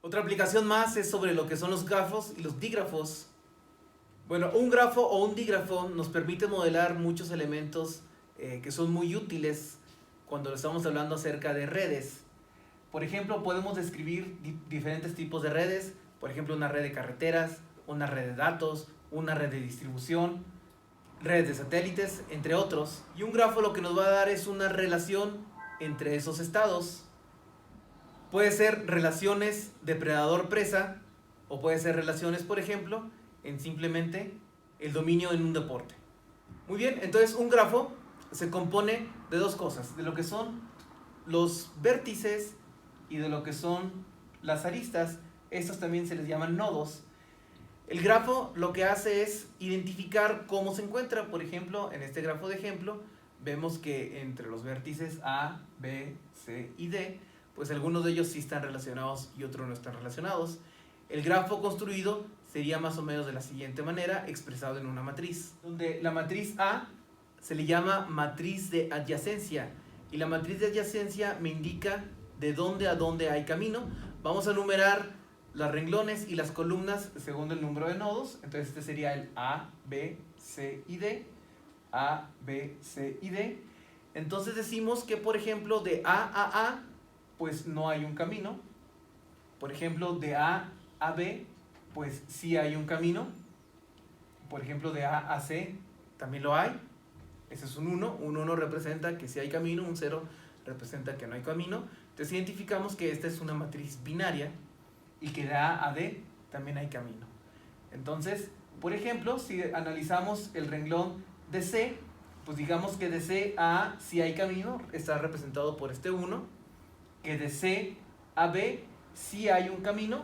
Otra aplicación más es sobre lo que son los grafos y los dígrafos. Bueno, un grafo o un dígrafo nos permite modelar muchos elementos que son muy útiles cuando estamos hablando acerca de redes. Por ejemplo, podemos describir diferentes tipos de redes, por ejemplo, una red de carreteras, una red de datos, una red de distribución, redes de satélites, entre otros. Y un grafo lo que nos va a dar es una relación entre esos estados. Puede ser relaciones depredador-presa o puede ser relaciones, por ejemplo, en simplemente el dominio en un deporte. Muy bien, entonces un grafo se compone de dos cosas, de lo que son los vértices y de lo que son las aristas. Estos también se les llaman nodos. El grafo lo que hace es identificar cómo se encuentra. Por ejemplo, en este grafo de ejemplo, vemos que entre los vértices A, B, C y D, pues algunos de ellos sí están relacionados y otros no están relacionados. El grafo construido sería más o menos de la siguiente manera, expresado en una matriz, donde la matriz A se le llama matriz de adyacencia, y la matriz de adyacencia me indica de dónde a dónde hay camino. Vamos a numerar los renglones y las columnas según el número de nodos. Entonces este sería el A, B, C y D. A, B, C y D. Entonces decimos que, por ejemplo, de A, pues no hay un camino. Por ejemplo, de A a B, pues sí hay un camino. Por ejemplo, de A a C también lo hay. Ese es un 1. Un 1 representa que sí hay camino, un 0 representa que no hay camino. Entonces identificamos que esta es una matriz binaria y que de A a D también hay camino. Entonces, por ejemplo, si analizamos el renglón de C, pues digamos que de C a A sí hay camino, está representado por este 1, que de C a B sí hay un camino,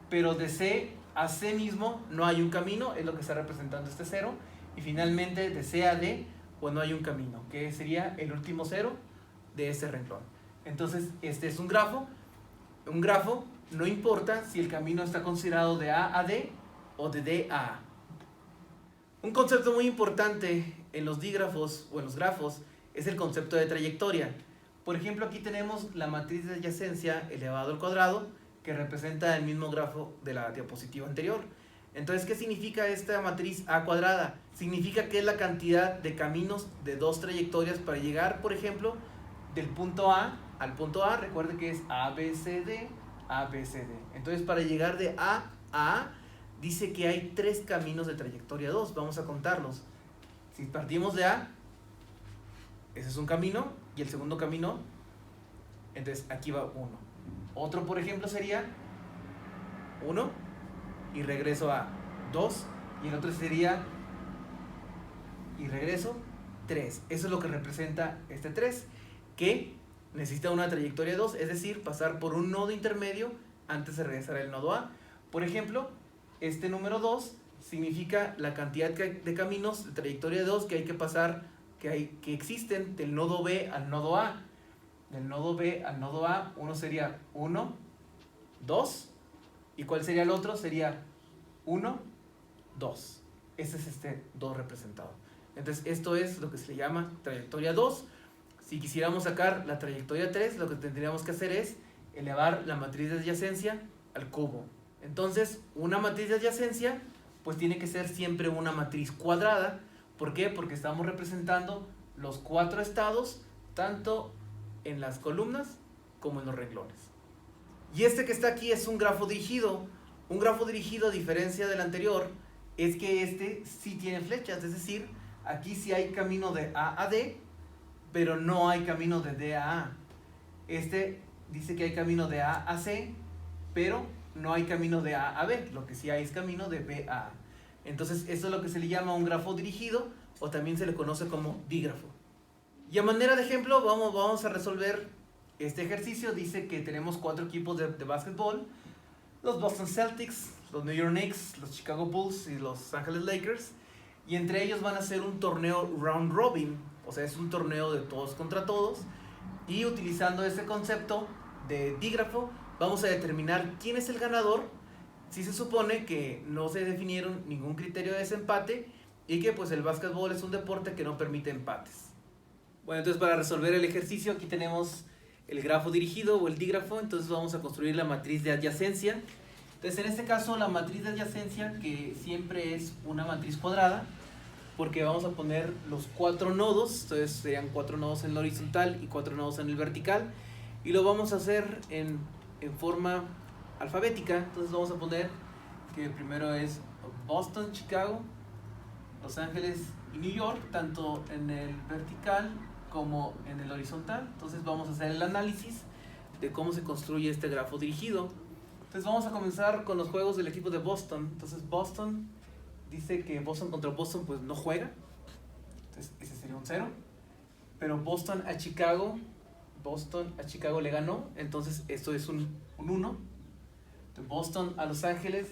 pero de C a C mismo no hay un camino, es lo que está representando este 0, y finalmente de C a D, pues no hay un camino, que sería el último 0 de ese renglón. Entonces, este es un grafo. Un grafo no importa si el camino está considerado de A a D o de D a A. Un concepto muy importante en los dígrafos o en los grafos es el concepto de trayectoria. Por ejemplo, aquí tenemos la matriz de adyacencia elevado al cuadrado, que representa el mismo grafo de la diapositiva anterior. Entonces, ¿qué significa esta matriz A cuadrada? Significa que es la cantidad de caminos de dos trayectorias para llegar, por ejemplo, del punto A al punto A. Recuerde que es ABCD, ABCD. Entonces, para llegar de A a A, dice que hay 3 caminos de trayectoria 2. Vamos a contarlos. Si partimos de A, ese es un camino, y el segundo camino, entonces aquí va 1. Otro, por ejemplo, sería 1 y regreso a 2, y el otro sería y regreso 3. Eso es lo que representa este 3, que necesita una trayectoria 2, es decir, pasar por un nodo intermedio antes de regresar al nodo A. Por ejemplo, este número 2 significa la cantidad de caminos de trayectoria 2 que hay que pasar, que existen del nodo B al nodo A. Del nodo B al nodo A, uno sería 1, 2, ¿y cuál sería el otro? Sería 1, 2. Ese es este 2 representado. Entonces esto es lo que se le llama trayectoria 2. Si quisiéramos sacar la trayectoria 3, lo que tendríamos que hacer es elevar la matriz de adyacencia al cubo. Entonces, una matriz de adyacencia pues tiene que ser siempre una matriz cuadrada. ¿Por qué? Porque estamos representando los 4 estados, tanto en las columnas como en los renglones. Y este que está aquí es un grafo dirigido. Un grafo dirigido, a diferencia del anterior, es que este sí tiene flechas, es decir, aquí sí hay camino de A a D, pero no hay camino de D a A. Este dice que hay camino de A a C, pero no hay camino de A a B, lo que sí hay es camino de B a A. Entonces, esto es lo que se le llama un grafo dirigido, o también se le conoce como dígrafo. Y a manera de ejemplo, vamos a resolver este ejercicio. Dice que tenemos 4 equipos de básquetbol: los Boston Celtics, los New York Knicks, los Chicago Bulls y los Angeles Lakers. Y entre ellos van a hacer un torneo round robin, o sea, es un torneo de todos contra todos. Y utilizando este concepto de dígrafo, vamos a determinar quién es el ganador, si se supone que no se definieron ningún criterio de desempate y que pues el básquetbol es un deporte que no permite empates. Bueno, entonces para resolver el ejercicio aquí tenemos el grafo dirigido o el dígrafo, entonces vamos a construir la matriz de adyacencia. Entonces en este caso la matriz de adyacencia, que siempre es una matriz cuadrada, porque vamos a poner los 4 nodos, entonces serían 4 nodos en el horizontal y 4 nodos en el vertical, y lo vamos a hacer en forma alfabética. Entonces vamos a poner que primero es Boston, Chicago, Los Ángeles y New York, tanto en el vertical como en el horizontal. Entonces vamos a hacer el análisis de cómo se construye este grafo dirigido. Entonces vamos a comenzar con los juegos del equipo de Boston. Entonces Boston dice que Boston contra Boston pues no juega, entonces ese sería un 0. Pero Boston a Chicago le ganó, entonces esto es un 1. Boston a Los Ángeles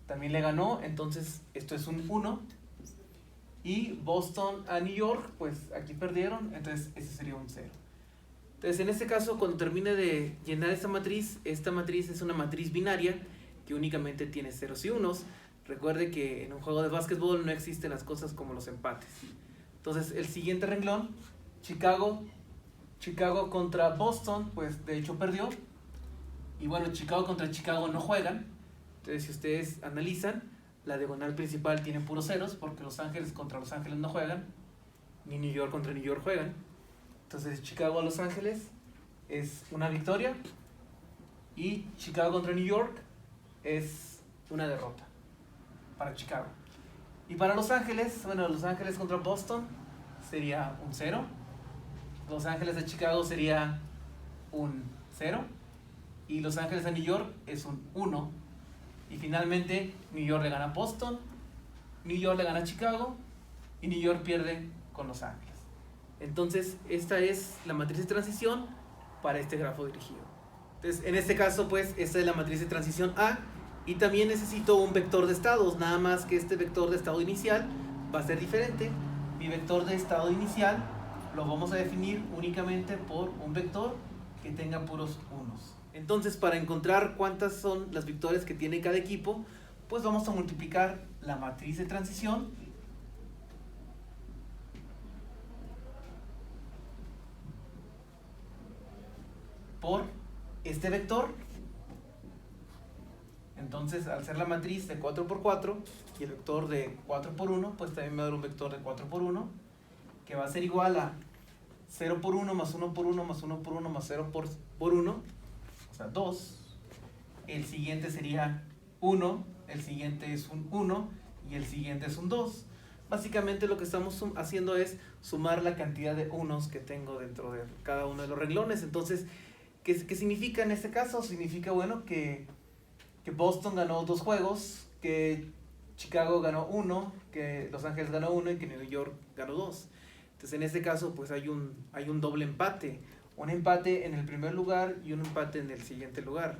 también le ganó, entonces esto es un 1. Y Boston a New York, pues aquí perdieron, entonces ese sería un 0. Entonces en este caso, cuando termine de llenar esta matriz es una matriz binaria que únicamente tiene ceros y unos. Recuerde que en un juego de básquetbol no existen las cosas como los empates. Entonces el siguiente renglón, Chicago contra Boston, pues de hecho perdió. Y bueno, Chicago contra Chicago no juegan. Entonces si ustedes analizan, la diagonal principal tiene puros ceros, porque Los Ángeles contra Los Ángeles no juegan, ni New York contra New York juegan. Entonces Chicago a Los Ángeles es una victoria, y Chicago contra New York es una derrota para Chicago. Y para Los Ángeles, bueno, Los Ángeles contra Boston sería un 0. Los Ángeles a Chicago sería un 0. Y Los Ángeles a New York es un 1. Y finalmente New York le gana a Boston, New York le gana a Chicago y New York pierde con Los Ángeles. Entonces esta es la matriz de transición para este grafo dirigido. Entonces en este caso pues esta es la matriz de transición A. Y también necesito un vector de estados, nada más que este vector de estado inicial va a ser diferente. Mi vector de estado inicial lo vamos a definir únicamente por un vector que tenga puros unos. Entonces, para encontrar cuántas son las victorias que tiene cada equipo, pues vamos a multiplicar la matriz de transición por este vector. Entonces, al ser la matriz de 4 por 4 y el vector de 4 por 1, pues también me va a dar un vector de 4 por 1, que va a ser igual a 0 por 1 más 1 por 1 más 1 por 1 más 0 por 1, o sea, 2. El siguiente sería 1, el siguiente es un 1 y el siguiente es un 2. Básicamente lo que estamos haciendo es sumar la cantidad de unos que tengo dentro de cada uno de los renglones. Entonces, ¿qué significa en este caso? Significa, bueno, que Boston ganó 2 juegos, que Chicago ganó 1, que Los Ángeles ganó 1 y que New York ganó 2. Entonces en este caso pues hay un doble empate, un empate en el primer lugar y un empate en el siguiente lugar.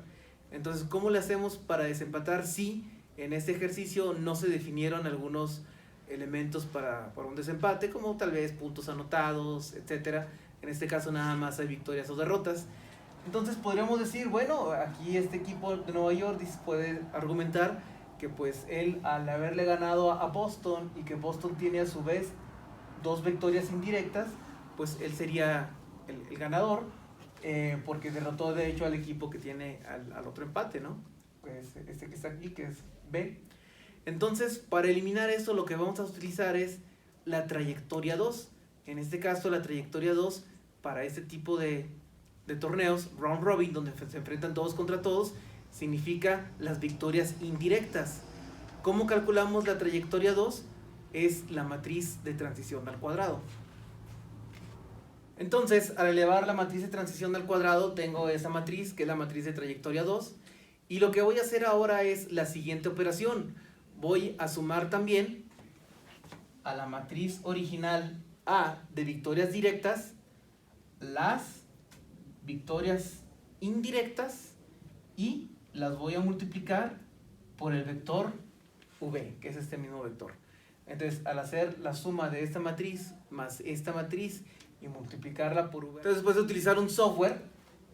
Entonces, ¿cómo le hacemos para desempatar si en este ejercicio no se definieron algunos elementos para un desempate, como tal vez puntos anotados, etcétera? En este caso nada más hay victorias o derrotas. Entonces podríamos decir, bueno, aquí este equipo de Nueva York puede argumentar que pues él, al haberle ganado a Boston y que Boston tiene a su vez 2 victorias indirectas, pues él sería el ganador, porque derrotó de hecho al equipo que tiene al otro empate, ¿no? Pues este que está aquí, que es B. Entonces, para eliminar esto, lo que vamos a utilizar es la trayectoria 2. En este caso, la trayectoria 2 para este tipo de torneos, round robin, donde se enfrentan todos contra todos, significa las victorias indirectas. ¿Cómo calculamos la trayectoria 2? Es la matriz de transición al cuadrado. Entonces, al elevar la matriz de transición al cuadrado, tengo esa matriz, que es la matriz de trayectoria 2. Y lo que voy a hacer ahora es la siguiente operación. Voy a sumar también a la matriz original A de victorias directas las victorias indirectas y las voy a multiplicar por el vector V, que es este mismo vector. Entonces, al hacer la suma de esta matriz más esta matriz y multiplicarla por V, entonces después de utilizar un software,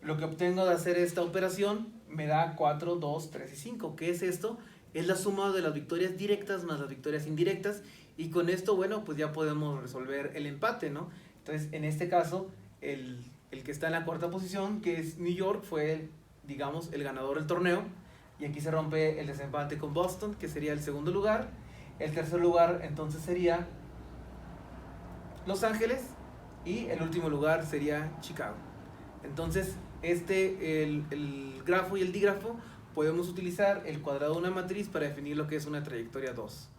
lo que obtengo de hacer esta operación me da 4, 2, 3 y 5. ¿Qué es esto? Es la suma de las victorias directas más las victorias indirectas, y con esto, bueno, pues ya podemos resolver el empate, ¿no? Entonces, en este caso, el el que está en la cuarta posición, que es New York, fue, digamos, el ganador del torneo. Y aquí se rompe el desempate con Boston, que sería el segundo lugar. El tercer lugar entonces sería Los Ángeles. Y el último lugar sería Chicago. Entonces, el grafo y el dígrafo, podemos utilizar el cuadrado de una matriz para definir lo que es una trayectoria 2.